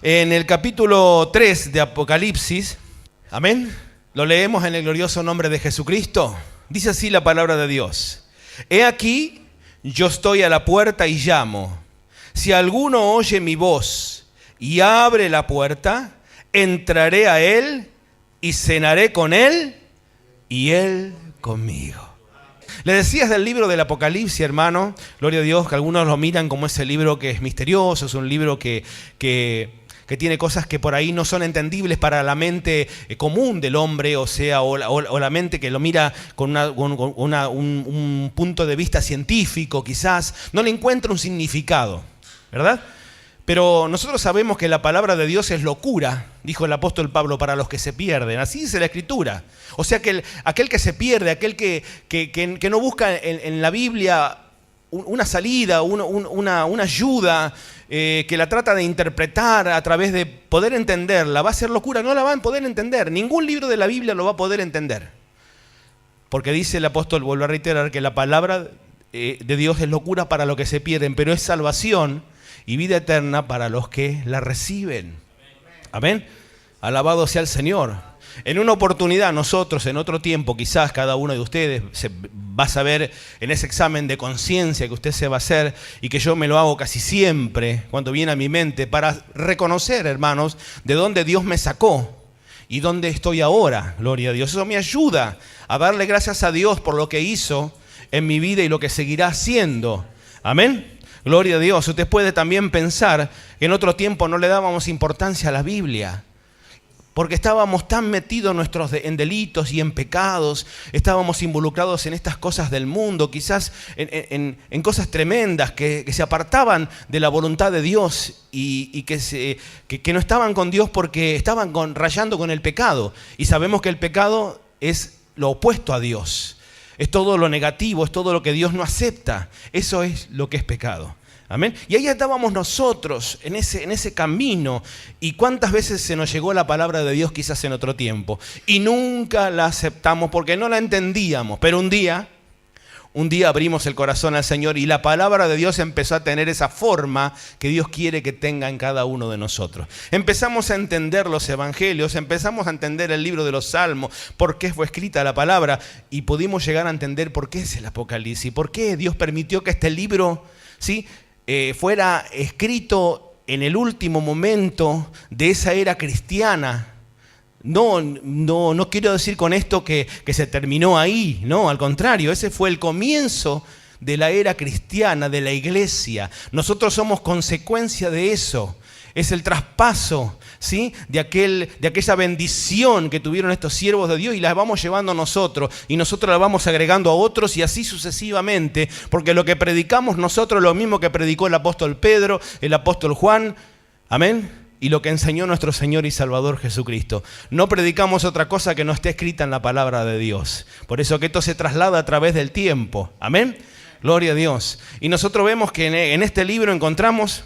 En el capítulo 3 de Apocalipsis, amén, lo leemos en el glorioso nombre de Jesucristo. Dice así la palabra de Dios: He aquí, yo estoy a la puerta y llamo. Si alguno oye mi voz y abre la puerta, entraré a él y cenaré con él y él conmigo. Le decías del libro del Apocalipsis, hermano, gloria a Dios, que algunos lo miran como ese libro que es misterioso, es un libro que tiene cosas que por ahí no son entendibles para la mente común del hombre, o la mente que lo mira con un punto de vista científico, quizás no le encuentra un significado, ¿verdad? Pero nosotros sabemos que la palabra de Dios es locura, dijo el apóstol Pablo, para los que se pierden. Así dice la Escritura. O sea que aquel que se pierde, aquel que no busca en la Biblia una salida, una ayuda, que la trata de interpretar a través de poder entenderla, va a ser locura, no la van a poder entender. Ningún libro de la Biblia lo va a poder entender. Porque dice el apóstol, vuelvo a reiterar, que la palabra de Dios es locura para los que se pierden, pero es salvación y vida eterna para los que la reciben. Amén. Alabado sea el Señor. En una oportunidad nosotros, en otro tiempo, quizás cada uno de ustedes se va a saber en ese examen de conciencia que usted se va a hacer, y que yo me lo hago casi siempre cuando viene a mi mente, para reconocer, hermanos, de dónde Dios me sacó y dónde estoy ahora. Gloria a Dios. Eso me ayuda a darle gracias a Dios por lo que hizo en mi vida y lo que seguirá haciendo. Amén. Gloria a Dios. Usted puede también pensar que en otro tiempo no le dábamos importancia a la Biblia, porque estábamos tan metidos en delitos y en pecados, estábamos involucrados en estas cosas del mundo, quizás en cosas tremendas que se apartaban de la voluntad de Dios y que no estaban con Dios porque estaban rayando con el pecado. Y sabemos que el pecado es lo opuesto a Dios. Es todo lo negativo, es todo lo que Dios no acepta. Eso es lo que es pecado. Amén. Y ahí estábamos nosotros en ese camino. Y cuántas veces se nos llegó la palabra de Dios quizás en otro tiempo y nunca la aceptamos porque no la entendíamos. Pero un día abrimos el corazón al Señor y la palabra de Dios empezó a tener esa forma que Dios quiere que tenga en cada uno de nosotros. Empezamos a entender los evangelios, empezamos a entender el libro de los Salmos, por qué fue escrita la palabra, y pudimos llegar a entender por qué es el Apocalipsis, por qué Dios permitió que este libro, ¿sí?, fuera escrito en el último momento de esa era cristiana. No quiero decir con esto que se terminó ahí, no, al contrario, ese fue el comienzo de la era cristiana, de la iglesia. Nosotros somos consecuencia de eso. Es el traspaso, ¿sí?, de aquella bendición que tuvieron estos siervos de Dios, y la vamos llevando nosotros, y nosotros la vamos agregando a otros, y así sucesivamente, porque lo que predicamos nosotros es lo mismo que predicó el apóstol Pedro, el apóstol Juan, amén, y lo que enseñó nuestro Señor y Salvador Jesucristo. No predicamos otra cosa que no esté escrita en la palabra de Dios. Por eso que esto se traslada a través del tiempo, amén, gloria a Dios. Y nosotros vemos que en este libro encontramos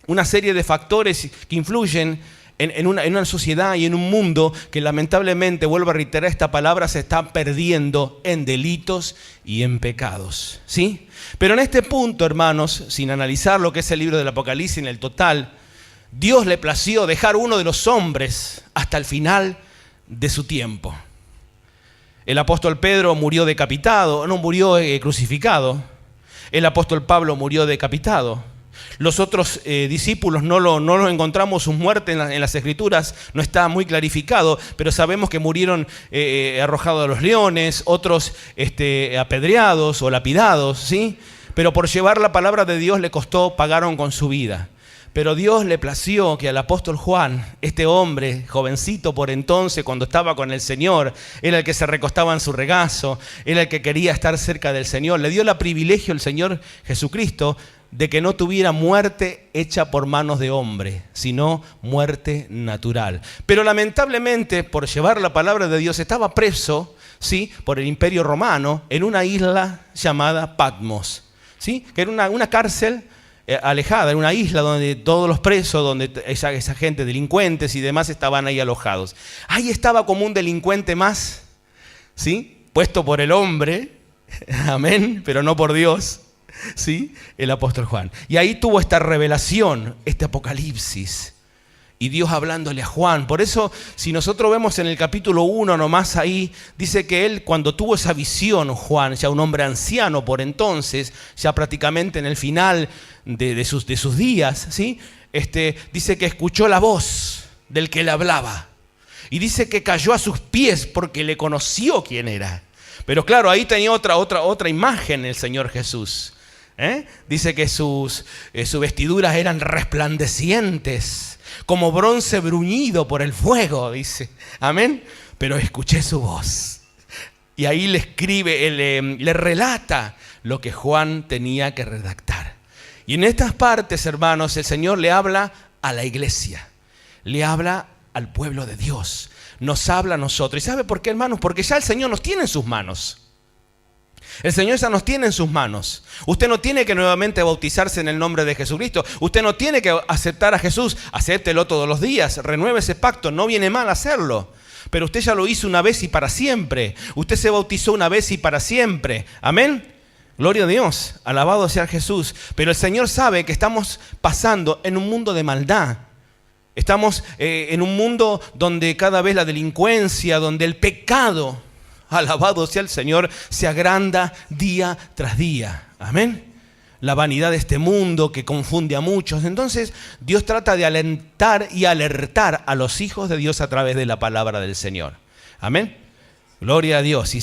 una serie de factores que influyen en una sociedad y en un mundo que lamentablemente, vuelvo a reiterar esta palabra, se está perdiendo en delitos y en pecados, ¿sí? Pero en este punto, hermanos, sin analizar lo que es el libro del Apocalipsis en el total, Dios le plació dejar uno de los hombres hasta el final de su tiempo. El apóstol Pedro murió decapitado, no murió crucificado. El apóstol Pablo murió decapitado. Los otros discípulos no lo encontramos su muerte en las Escrituras, no está muy clarificado, pero sabemos que murieron arrojados a los leones, otros apedreados o lapidados, ¿sí? Pero por llevar la palabra de Dios pagaron con su vida. Pero Dios le plació que al apóstol Juan, este hombre, jovencito por entonces, cuando estaba con el Señor, era el que se recostaba en su regazo, era el que quería estar cerca del Señor, le dio el privilegio el Señor Jesucristo de que no tuviera muerte hecha por manos de hombre, sino muerte natural. Pero lamentablemente, por llevar la palabra de Dios, estaba preso, ¿sí?, por el Imperio Romano en una isla llamada Patmos, ¿sí?, que era una cárcel alejada, en una isla donde todos los presos, donde esa gente, delincuentes y demás, estaban ahí alojados. Ahí estaba como un delincuente más, ¿sí?, puesto por el hombre, amén, pero no por Dios, ¿sí?, el apóstol Juan. Y ahí tuvo esta revelación, este Apocalipsis, Y Dios hablándole a Juan. Por eso, si nosotros vemos en el capítulo 1 nomás ahí, dice que él cuando tuvo esa visión, Juan, ya un hombre anciano por entonces, ya prácticamente en el final de sus días, ¿sí? Dice que escuchó la voz del que le hablaba. Y dice que cayó a sus pies porque le conoció quién era. Pero claro, ahí tenía otra imagen el Señor Jesús. Dice que sus vestiduras eran resplandecientes, como bronce bruñido por el fuego, dice. Amén. Pero escuché su voz. Y ahí le escribe, le relata lo que Juan tenía que redactar. Y en estas partes, hermanos, el Señor le habla a la iglesia. Le habla al pueblo de Dios. Nos habla a nosotros. ¿Y sabe por qué, hermanos? Porque ya el Señor nos tiene en sus manos. El Señor ya nos tiene en sus manos. Usted no tiene que nuevamente bautizarse en el nombre de Jesucristo. Usted no tiene que aceptar a Jesús. Acéptelo todos los días. Renueve ese pacto. No viene mal hacerlo. Pero usted ya lo hizo una vez y para siempre. Usted se bautizó una vez y para siempre. Amén. Gloria a Dios. Alabado sea Jesús. Pero el Señor sabe que estamos pasando en un mundo de maldad. Estamos en un mundo donde cada vez la delincuencia, donde el pecado, alabado sea el Señor, se agranda día tras día. Amén. La vanidad de este mundo que confunde a muchos. Entonces Dios trata de alentar y alertar a los hijos de Dios a través de la palabra del Señor. Amén. Gloria a Dios y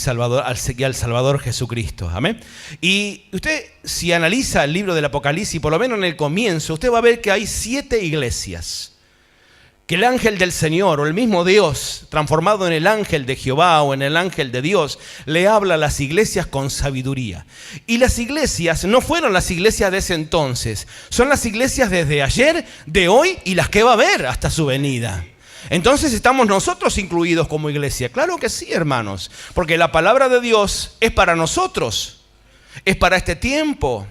al Salvador Jesucristo. Amén. Y usted, si analiza el libro del Apocalipsis, por lo menos en el comienzo, usted va a ver que hay 7 iglesias. Que el ángel del Señor o el mismo Dios, transformado en el ángel de Jehová o en el ángel de Dios, le habla a las iglesias con sabiduría. Y las iglesias no fueron las iglesias de ese entonces, son las iglesias desde ayer, de hoy y las que va a haber hasta su venida. Entonces estamos nosotros incluidos como iglesia. Claro que sí, hermanos, porque la palabra de Dios es para nosotros, es para este tiempo,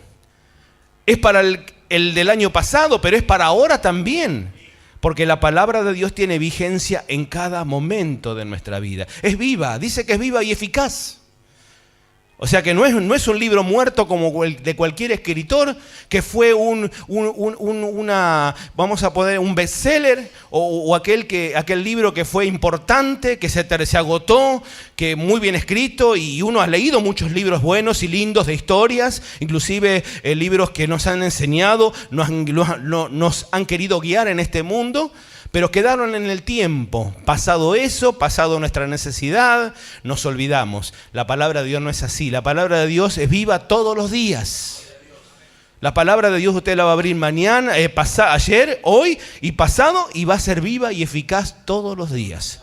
es para el del año pasado, pero es para ahora también. Porque la palabra de Dios tiene vigencia en cada momento de nuestra vida. Es viva, dice que es viva y eficaz. O sea que no es un libro muerto como el de cualquier escritor, que fue un bestseller o aquel libro que fue importante, que se agotó, que muy bien escrito, y uno ha leído muchos libros buenos y lindos de historias, inclusive libros que nos han enseñado, nos han querido guiar en este mundo. Pero quedaron en el tiempo. Pasado eso, pasado nuestra necesidad, nos olvidamos. La palabra de Dios no es así. La palabra de Dios es viva todos los días. La palabra de Dios usted la va a abrir mañana, ayer, hoy y pasado, y va a ser viva y eficaz todos los días.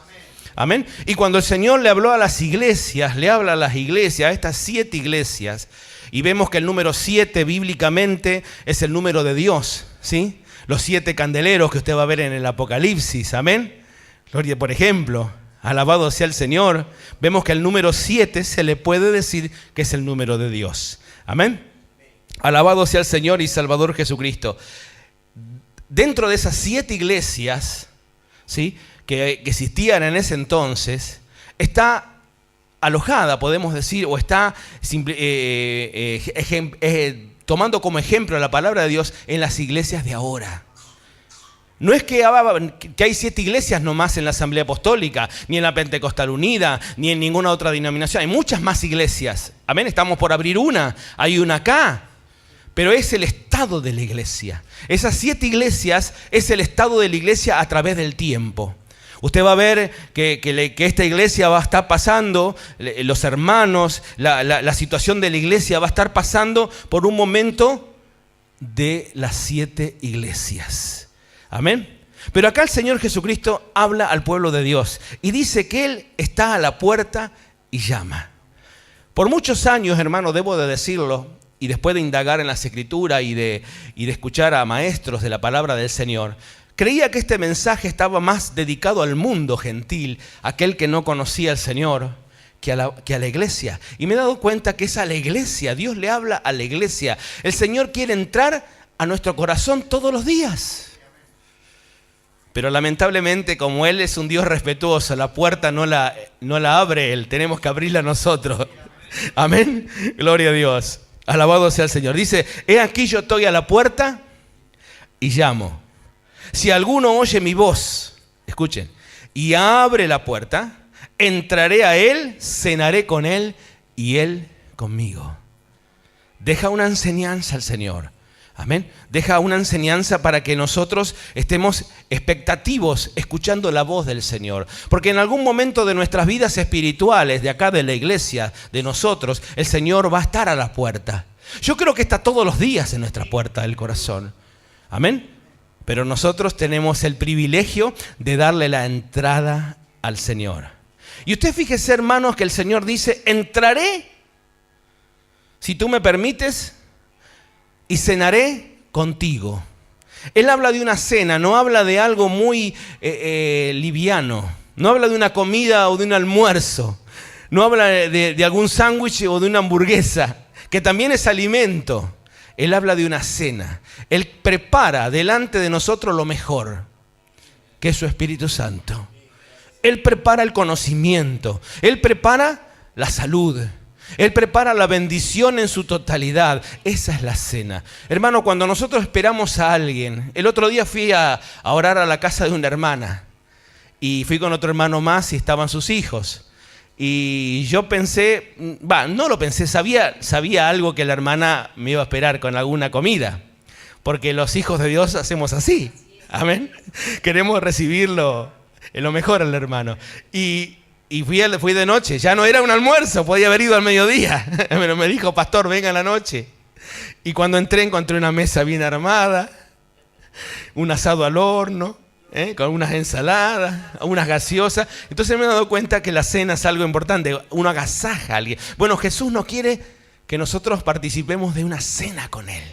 Amén. Y cuando el Señor le habló a las iglesias, le habla a las iglesias, a estas 7 iglesias, y vemos que el número 7 bíblicamente es el número de Dios, ¿sí? Los 7 candeleros que usted va a ver en el Apocalipsis, amén. Gloria, por ejemplo, alabado sea el Señor. Vemos que el número 7 se le puede decir que es el número de Dios, amén. Alabado sea el Señor y Salvador Jesucristo. Dentro de esas 7 iglesias, ¿sí?, que existían en ese entonces, está alojada, podemos decir, o está tomando como ejemplo la palabra de Dios en las iglesias de ahora. No es que hay 7 iglesias nomás en la Asamblea Apostólica, ni en la Pentecostal Unida, ni en ninguna otra denominación. Hay muchas más iglesias. Amén, estamos por abrir una. Hay una acá. Pero es el estado de la iglesia. Esas 7 iglesias es el estado de la iglesia a través del tiempo. Usted va a ver que esta iglesia va a estar pasando, los hermanos, la situación de la iglesia va a estar pasando por un momento de las 7 iglesias. Amén. Pero acá el Señor Jesucristo habla al pueblo de Dios y dice que Él está a la puerta y llama. Por muchos años, hermano, debo de decirlo, y después de indagar en las Escrituras y de escuchar a maestros de la palabra del Señor, creía que este mensaje estaba más dedicado al mundo gentil, aquel que no conocía al Señor, que a la iglesia. Y me he dado cuenta que es a la iglesia, Dios le habla a la iglesia. El Señor quiere entrar a nuestro corazón todos los días. Pero lamentablemente, como Él es un Dios respetuoso, la puerta no la abre Él, tenemos que abrirla nosotros. Amén, gloria a Dios. Alabado sea el Señor. Dice, he aquí yo estoy a la puerta y llamo. Si alguno oye mi voz, escuchen, y abre la puerta, entraré a él, cenaré con él y él conmigo. Deja una enseñanza al Señor. Amén. Deja una enseñanza para que nosotros estemos expectativos escuchando la voz del Señor. Porque en algún momento de nuestras vidas espirituales, de acá de la iglesia, de nosotros, el Señor va a estar a la puerta. Yo creo que está todos los días en nuestra puerta del corazón. Amén. Pero nosotros tenemos el privilegio de darle la entrada al Señor. Y usted fíjese, hermanos, que el Señor dice, entraré, si tú me permites, y cenaré contigo. Él habla de una cena, no habla de algo muy liviano. No habla de una comida o de un almuerzo. No habla de algún sándwich o de una hamburguesa, que también es alimento. Él habla de una cena. Él prepara delante de nosotros lo mejor, que es su Espíritu Santo. Él prepara el conocimiento. Él prepara la salud. Él prepara la bendición en su totalidad. Esa es la cena. Hermano, cuando nosotros esperamos a alguien, el otro día fui a orar a la casa de una hermana y fui con otro hermano más y estaban sus hijos. Y yo pensé, no lo pensé, sabía algo que la hermana me iba a esperar con alguna comida, porque los hijos de Dios hacemos así. Amén. Queremos recibirlo en lo mejor al hermano. Y fui de noche, ya no era un almuerzo, podía haber ido al mediodía, pero me dijo, pastor, venga en la noche. Y cuando encontré una mesa bien armada, un asado al horno, con unas ensaladas, unas gaseosas. Entonces me he dado cuenta que la cena es algo importante, uno agasaja a alguien. Bueno, Jesús no quiere que nosotros participemos de una cena con Él,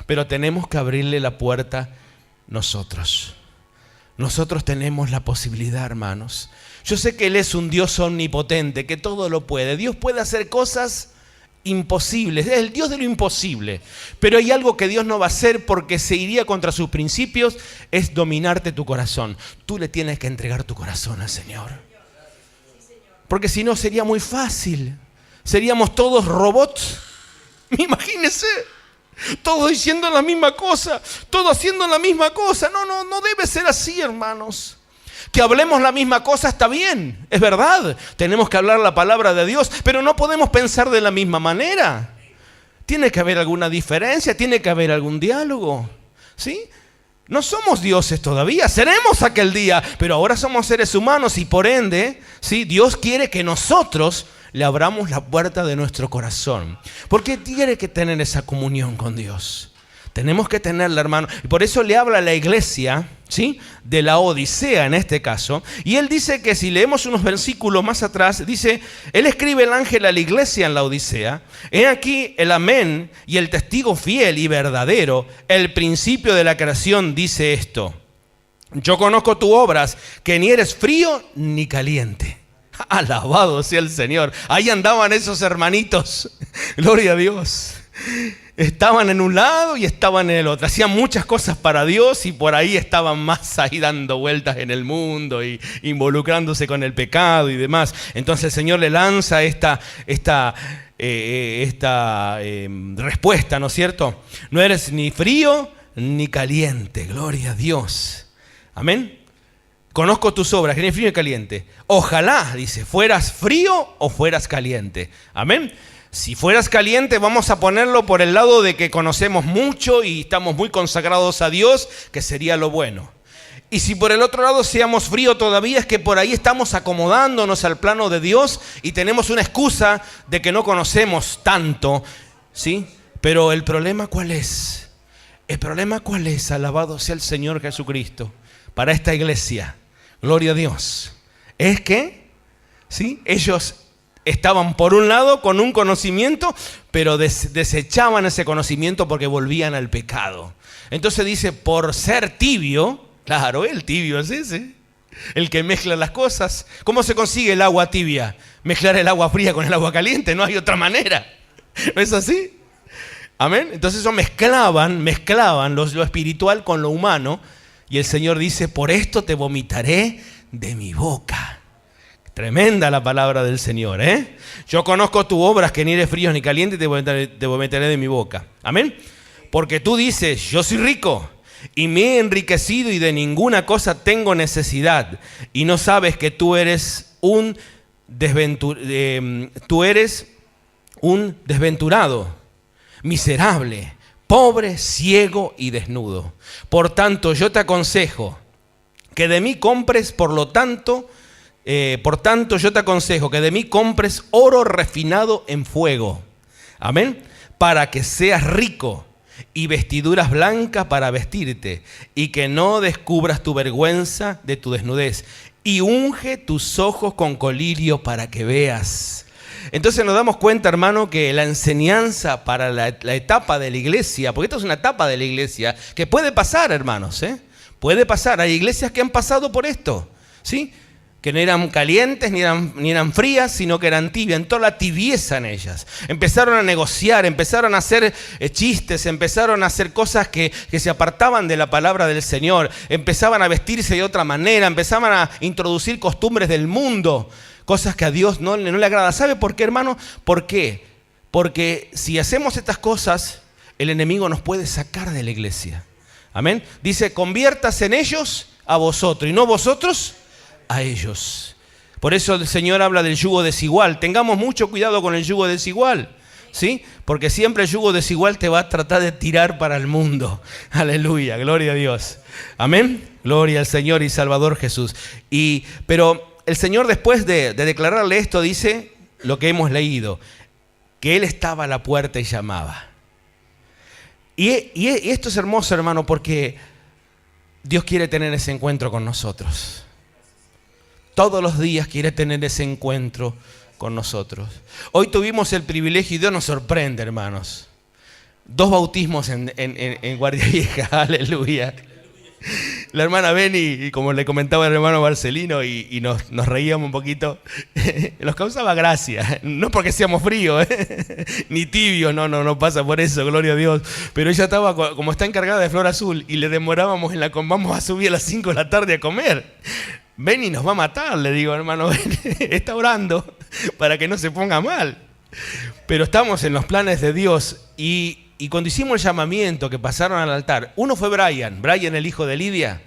pero tenemos que abrirle la puerta nosotros. Nosotros tenemos la posibilidad, hermanos. Yo sé que Él es un Dios omnipotente, que todo lo puede. Dios puede hacer cosas imposibles. Es el Dios de lo imposible. Pero hay algo que Dios no va a hacer porque se iría contra sus principios, es dominarte tu corazón. Tú le tienes que entregar tu corazón al Señor. Porque si no sería muy fácil. Seríamos todos robots. Imagínense. Todos diciendo la misma cosa, todos haciendo la misma cosa. No debe ser así, hermanos. Que hablemos la misma cosa está bien, es verdad. Tenemos que hablar la palabra de Dios, pero no podemos pensar de la misma manera. Tiene que haber alguna diferencia, tiene que haber algún diálogo, ¿sí? No somos dioses todavía, seremos aquel día, pero ahora somos seres humanos y por ende, ¿sí? Dios quiere que nosotros le abramos la puerta de nuestro corazón. Porque tiene que tener esa comunión con Dios. Tenemos que tenerla, hermano. Y por eso le habla a la iglesia, ¿sí? De la Odisea en este caso. Y él dice que si leemos unos versículos más atrás, dice, él escribe el ángel a la iglesia en la Odisea. He aquí el amén y el testigo fiel y verdadero, el principio de la creación dice esto. Yo conozco tus obras, que ni eres frío ni caliente. Alabado sea el Señor. Ahí andaban esos hermanitos. Gloria a Dios. Estaban en un lado y estaban en el otro. Hacían muchas cosas para Dios y por ahí estaban más ahí dando vueltas en el mundo y involucrándose con el pecado y demás. Entonces el Señor le lanza esta respuesta, ¿no es cierto? No eres ni frío ni caliente. Gloria a Dios. Amén. Conozco tus obras, que ni frío ni caliente. Ojalá, dice, fueras frío o fueras caliente. Amén. Si fueras caliente, vamos a ponerlo por el lado de que conocemos mucho y estamos muy consagrados a Dios, que sería lo bueno. Y si por el otro lado seamos frío todavía, es que por ahí estamos acomodándonos al plano de Dios y tenemos una excusa de que no conocemos tanto, ¿sí? Pero el problema, ¿cuál es? El problema, ¿cuál es? Alabado sea el Señor Jesucristo. Para esta iglesia, gloria a Dios, es que, ¿sí? Ellos estaban por un lado con un conocimiento, pero desechaban ese conocimiento porque volvían al pecado. Entonces dice, por ser tibio, claro, el tibio es ese, el que mezcla las cosas. ¿Cómo se consigue el agua tibia? Mezclar el agua fría con el agua caliente, no hay otra manera. ¿No es así? Amén. Entonces ellos mezclaban lo espiritual con lo humano. Y el Señor dice, por esto te vomitaré de mi boca. Tremenda la palabra del Señor, ¿eh? Yo conozco tus obras, que ni eres frío ni caliente, te vomitaré de mi boca. Amén. Porque tú dices, yo soy rico y me he enriquecido y de ninguna cosa tengo necesidad. Y no sabes que tú eres un desventurado, miserable, pobre, ciego y desnudo. Por tanto, yo te aconsejo que de mí compres, por tanto yo te aconsejo que de mí compres oro refinado en fuego. Amén. Para que seas rico, y vestiduras blancas para vestirte, y que no descubras tu vergüenza de tu desnudez. Y unge tus ojos con colirio para que veas. Entonces nos damos cuenta, hermano, que la enseñanza para la etapa de la iglesia, porque esta es una etapa de la iglesia que puede pasar, hermanos, puede pasar. Hay iglesias que han pasado por esto, ¿sí? Que no eran calientes ni eran frías, sino que eran tibias, entró la tibieza en ellas. Empezaron a negociar, empezaron a hacer chistes, empezaron a hacer cosas que se apartaban de la palabra del Señor, empezaban a vestirse de otra manera, empezaban a introducir costumbres del mundo, cosas que a Dios no le agrada. ¿Sabe por qué, hermano? ¿Por qué? Porque si hacemos estas cosas, el enemigo nos puede sacar de la iglesia. Amén. Dice, conviértase en ellos a vosotros, y no vosotros a ellos. Por eso el Señor habla del yugo desigual. Tengamos mucho cuidado con el yugo desigual, ¿sí? Porque siempre el yugo desigual te va a tratar de tirar para el mundo. Aleluya, gloria a Dios. Amén. Gloria al Señor y Salvador Jesús. Pero el Señor, después de declararle esto, dice lo que hemos leído, que Él estaba a la puerta y llamaba. Y esto es hermoso, hermano, porque Dios quiere tener ese encuentro con nosotros. Todos los días quiere tener ese encuentro con nosotros. Hoy tuvimos el privilegio, y Dios nos sorprende, hermanos. 2 bautismos en Guardia Vieja, aleluya. La hermana Beni, y como le comentaba el hermano Marcelino, y nos reíamos un poquito, nos causaba gracia. No porque seamos fríos, ni tibios, no pasa por eso, gloria a Dios. Pero ella estaba, como está encargada de Flor Azul, y le demorábamos vamos a subir a las 5 de la tarde a comer. Beni nos va a matar, le digo, hermano Beni, está orando para que no se ponga mal. Pero estamos en los planes de Dios, y cuando hicimos el llamamiento, que pasaron al altar, uno fue Brian, el hijo de Lidia,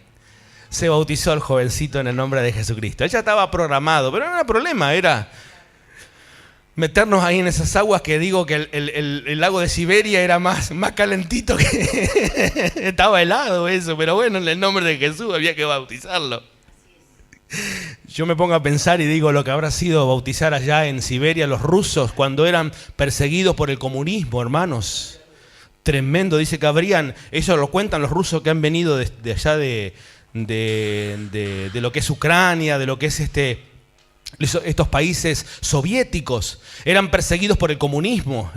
se bautizó el jovencito en el nombre de Jesucristo. Él ya estaba programado, pero no era problema, era meternos ahí en esas aguas que digo que el lago de Siberia era más calentito, que estaba helado eso, pero bueno, en el nombre de Jesús había que bautizarlo. Yo me pongo a pensar y digo lo que habrá sido bautizar allá en Siberia los rusos cuando eran perseguidos por el comunismo, hermanos. Tremendo, dice que habrían, eso lo cuentan los rusos que han venido de allá de lo que es Ucrania, de lo que es estos países soviéticos. Eran perseguidos por el comunismo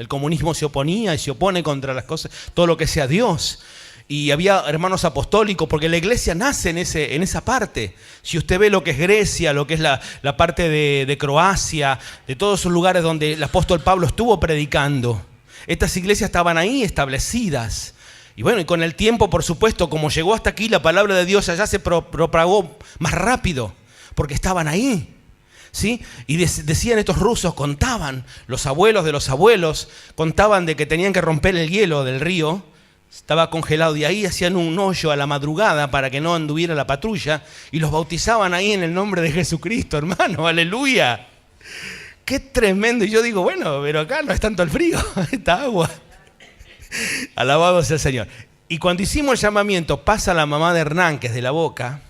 se oponía y se opone contra las cosas, todo lo que sea Dios. Y había hermanos apostólicos, porque la iglesia nace en esa parte. Si usted ve lo que es Grecia, lo que es la parte de Croacia, de todos esos lugares donde el apóstol Pablo estuvo predicando, estas iglesias estaban ahí establecidas. Y bueno, y con el tiempo, por supuesto, como llegó hasta aquí, la palabra de Dios allá se propagó más rápido, porque estaban ahí, ¿sí? Y decían estos rusos, contaban, los abuelos de los abuelos, contaban de que tenían que romper el hielo del río. Estaba congelado, y ahí hacían un hoyo a la madrugada para que no anduviera la patrulla, y los bautizaban ahí en el nombre de Jesucristo, hermano, aleluya. Qué tremendo. Y yo digo, bueno, pero acá no es tanto el frío, esta agua. Alabado sea el Señor. Y cuando hicimos el llamamiento, pasa la mamá de Hernán, que es de La Boca,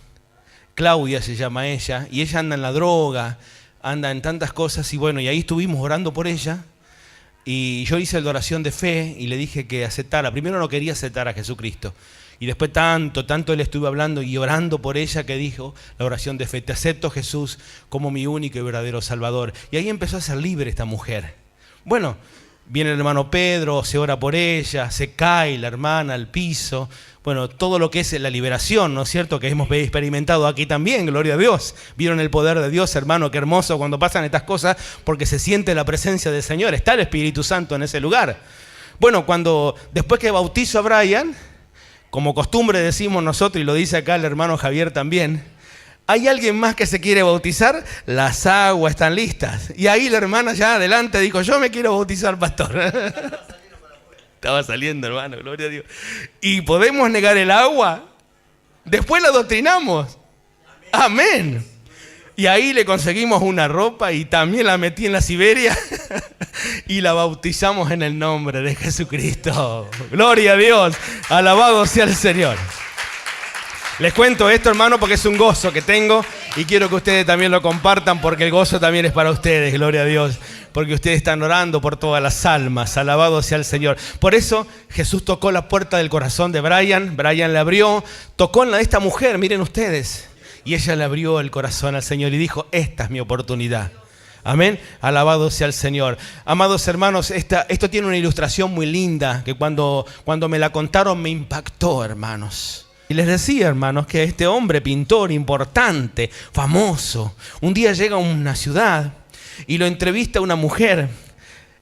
Claudia se llama ella, y ella anda en la droga, anda en tantas cosas, y bueno, y ahí estuvimos orando por ella. Y yo hice la oración de fe y le dije que aceptara. Primero no quería aceptar a Jesucristo. Y después tanto le estuve hablando y orando por ella, que dijo la oración de fe: te acepto, Jesús, como mi único y verdadero Salvador. Y ahí empezó a ser libre esta mujer. Bueno, viene el hermano Pedro, se ora por ella, se cae la hermana al piso. Bueno, todo lo que es la liberación, ¿no es cierto?, que hemos experimentado aquí también, gloria a Dios. ¿Vieron el poder de Dios, hermano? Qué hermoso cuando pasan estas cosas, porque se siente la presencia del Señor. Está el Espíritu Santo en ese lugar. Bueno, después que bautizo a Brian, como costumbre decimos nosotros, y lo dice acá el hermano Javier también, ¿hay alguien más que se quiere bautizar? Las aguas están listas. Y ahí la hermana ya adelante dijo: yo me quiero bautizar, pastor. Estaba saliendo, hermano, gloria a Dios. ¿Y podemos negar el agua? Después la adoctrinamos. Amén. Y ahí le conseguimos una ropa y también la metí en la Siberia y la bautizamos en el nombre de Jesucristo. Gloria a Dios, alabado sea el Señor. Les cuento esto, hermano, porque es un gozo que tengo y quiero que ustedes también lo compartan porque el gozo también es para ustedes, gloria a Dios, porque ustedes están orando por todas las almas, alabado sea el Señor. Por eso Jesús tocó la puerta del corazón de Brian le abrió, tocó en la de esta mujer, miren ustedes, y ella le abrió el corazón al Señor y dijo, esta es mi oportunidad. Amén, alabado sea el Señor. Amados hermanos, esto tiene una ilustración muy linda que cuando me la contaron me impactó, hermanos. Y les decía, hermanos, que este hombre, pintor importante, famoso, un día llega a una ciudad y lo entrevista una mujer.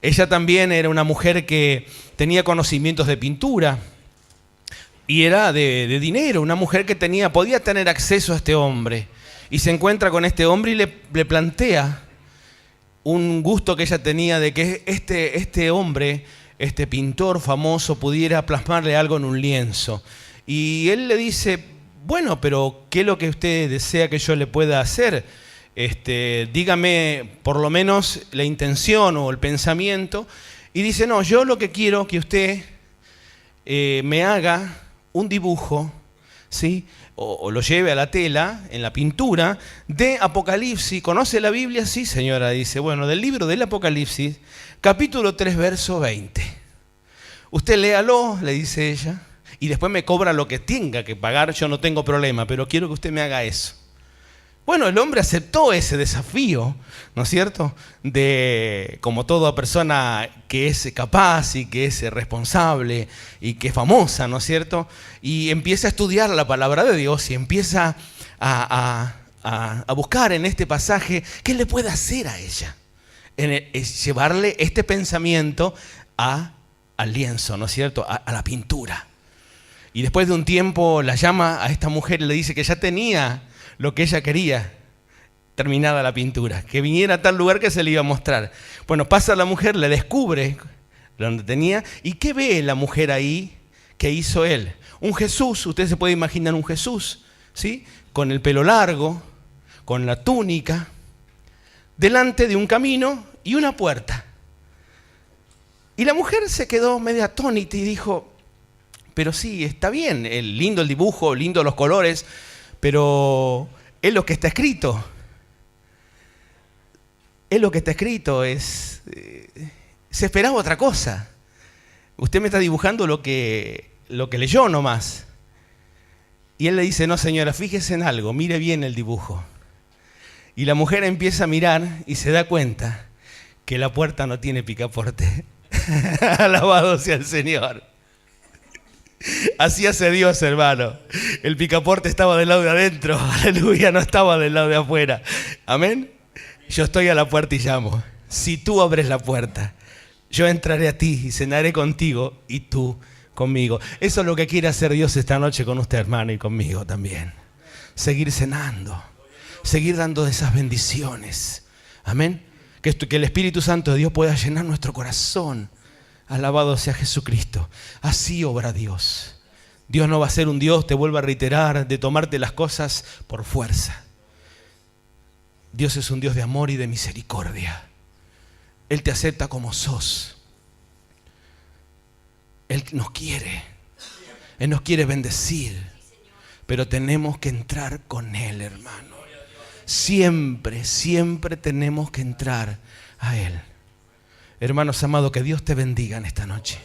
Ella también era una mujer que tenía conocimientos de pintura y era de dinero, una mujer que podía tener acceso a este hombre. Y se encuentra con este hombre y le plantea un gusto que ella tenía de que este hombre, este pintor famoso, pudiera plasmarle algo en un lienzo. Y él le dice, bueno, pero ¿qué es lo que usted desea que yo le pueda hacer? Dígame por lo menos la intención o el pensamiento. Y dice, no, yo lo que quiero que usted me haga un dibujo, ¿sí? O lo lleve a la tela, en la pintura, de Apocalipsis. ¿Conoce la Biblia? Sí, señora, dice. Bueno, del libro del Apocalipsis, capítulo 3, verso 20. Usted léalo, le dice ella, y después me cobra lo que tenga que pagar, yo no tengo problema, pero quiero que usted me haga eso. Bueno, el hombre aceptó ese desafío, ¿no es cierto? Como toda persona que es capaz y que es responsable y que es famosa, ¿no es cierto? Y empieza a estudiar la palabra de Dios y empieza a buscar en este pasaje qué le puede hacer a ella. Llevarle este pensamiento al lienzo, ¿no es cierto? A la pintura. Y después de un tiempo la llama a esta mujer y le dice que ya tenía lo que ella quería, terminada la pintura, que viniera a tal lugar que se le iba a mostrar. Bueno, pasa la mujer, le descubre donde tenía, y ¿qué ve la mujer ahí que hizo él? Un Jesús, usted se puede imaginar un Jesús, ¿sí? Con el pelo largo, con la túnica, delante de un camino y una puerta. Y la mujer se quedó media atónita y dijo, pero sí, está bien, lindo el dibujo, lindo los colores, pero es lo que está escrito. Es lo que está escrito. Se esperaba otra cosa. Usted me está dibujando lo que leyó nomás. Y él le dice, no señora, fíjese en algo, mire bien el dibujo. Y la mujer empieza a mirar y se da cuenta que la puerta no tiene picaporte. Alabado sea el Señor. Así hace Dios, hermano. El picaporte estaba del lado de adentro. Aleluya, no estaba del lado de afuera. Amén. Yo estoy a la puerta y llamo. Si tú abres la puerta, yo entraré a ti y cenaré contigo y tú conmigo. Eso es lo que quiere hacer Dios esta noche con usted, hermano, y conmigo también. Seguir cenando. Seguir dando esas bendiciones. Amén. Que el Espíritu Santo de Dios pueda llenar nuestro corazón. Alabado sea Jesucristo. Así obra Dios. Dios no va a ser un Dios, te vuelvo a reiterar, de tomarte las cosas por fuerza. Dios es un Dios de amor y de misericordia. Él te acepta como sos. Él nos quiere. Él nos quiere bendecir. Pero tenemos que entrar con Él, hermano. Siempre, siempre tenemos que entrar a Él. Hermanos amados, que Dios te bendiga en esta noche.